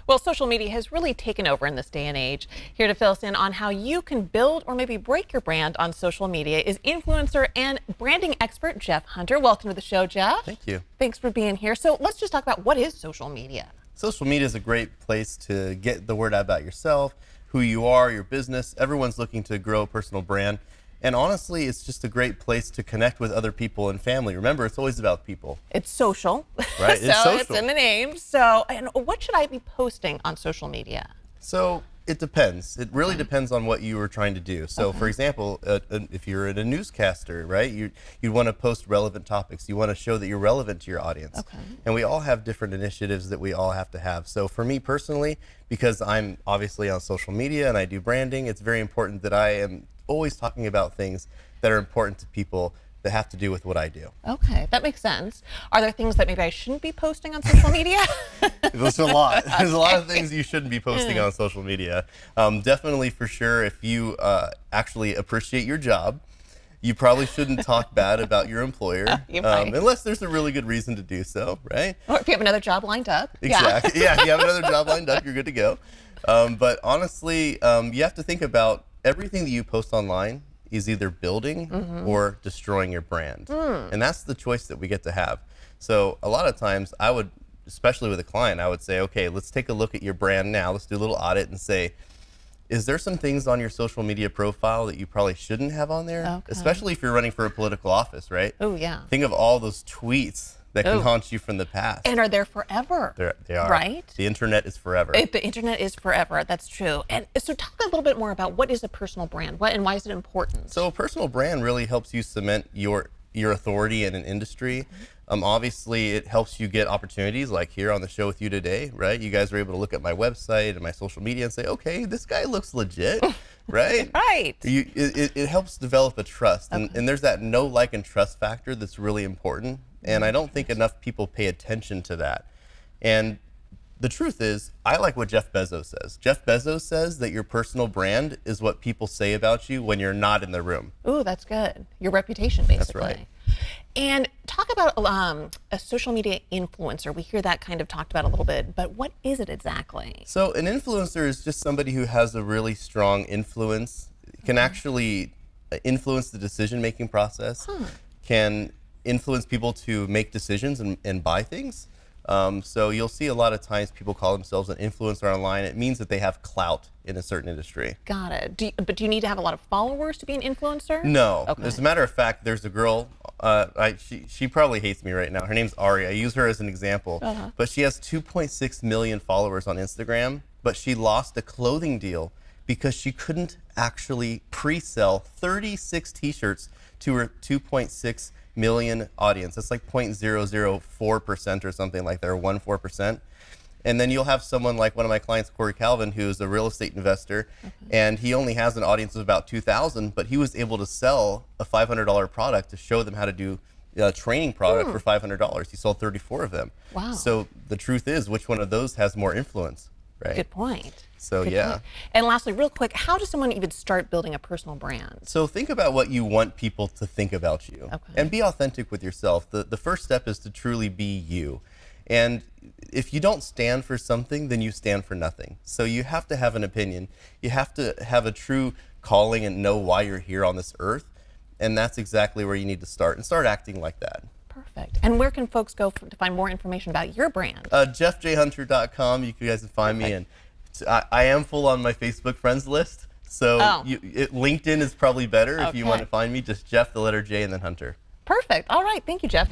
Well, social media has really taken over in this day and age. Here to fill us in on how you can build or maybe break your brand on social media is influencer and branding expert Jeff Hunter. Welcome to the show, Jeff. Thank you. Thanks for being here. So let's just talk about what is social media. Social media is a great place to get the word out about yourself, who you are, your business. Everyone's looking to grow a personal brand. And honestly, it's just a great place to connect with other people and family. Remember, it's always about people. It's social. Right, it's social. It's in the name. So, and what should I be posting on social media? So it depends. It really depends on what you are trying to do. So for example, if you're a newscaster, right, you want to post relevant topics. You want to show that you're relevant to your audience. And we all have different initiatives that we all have to have. So for me personally, because I'm obviously on social media and I do branding, it's very important that I am always talking about things that are important to people that have to do with what I do. Okay, that makes sense. Are there things that maybe I shouldn't be posting on social media? There's a lot. There's a lot of things you shouldn't be posting on social media. Definitely, for sure, if you actually appreciate your job, you probably shouldn't talk bad about your employer, unless there's a really good reason to do so, right? Or if you have another job lined up. Exactly. Yeah, if you have another job lined up, you're good to go. But honestly, you have to think about everything that you post online is either building or destroying your brand. And that's the choice that we get to have. So a lot of times I would, especially with a client, I would say, okay, let's take a look at your brand now. Let's do a little audit and say, is there some things on your social media profile that you probably shouldn't have on there? Especially if you're running for a political office, right? Oh, yeah. Think of all those tweets that can haunt you from the past. And are there forever. They are. Right? The internet is forever. The internet is forever. That's true. And so talk a little bit more about what is a personal brand and why is it important? So a personal brand really helps you cement your authority in an industry. Obviously, it helps you get opportunities like here on the show with you today, right? You guys are able to look at my website and my social media and say, okay, this guy looks legit, right? Right. It helps develop a trust. And there's that know, like, and trust factor that's really important. And I don't think enough people pay attention to that. And the truth is, I like what Jeff Bezos says. Jeff Bezos says that your personal brand is what people say about you when you're not in the room. Ooh, that's good. Your reputation, basically. That's right. And talk about a social media influencer. We hear that kind of talked about a little bit, but what is it exactly? So an influencer is just somebody who has a really strong influence, can actually influence the decision-making process, can influence people to make decisions and buy things. So you'll see a lot of times people call themselves an influencer online. It means that they have clout in a certain industry. Got it. But do you need to have a lot of followers to be an influencer? No. As a matter of fact, there's a girl, she probably hates me right now. Her name's C.O.R.E. I use her as an example. But she has 2.6 million followers on Instagram, but she lost a clothing deal because she couldn't actually pre-sell 36 t-shirts to her 2.6 million audience. That's like 0.004% or something like that, or 14%. And then you'll have someone like one of my clients, C.O.R.E. Calvin, who's a real estate investor, and he only has an audience of about 2,000, but he was able to sell a $500 product to show them how to do a training product for $500. He sold 34 of them. Wow. So the truth is, which one of those has more influence, right? Good point. So Good yeah. point. And lastly, real quick, how does someone even start building a personal brand? So think about what you want people to think about you, and be authentic with yourself. The first step is to truly be you. And if you don't stand for something, then you stand for nothing. So you have to have an opinion. You have to have a true calling and know why you're here on this earth. And that's exactly where you need to start, and start acting like that. Perfect. And where can folks go to find more information about your brand? JeffJHunter.com. You guys can find me. And I am full on my Facebook friends list. So LinkedIn is probably better if you want to find me. Just Jeff, the letter J, and then Hunter. Perfect. All right. Thank you, Jeff.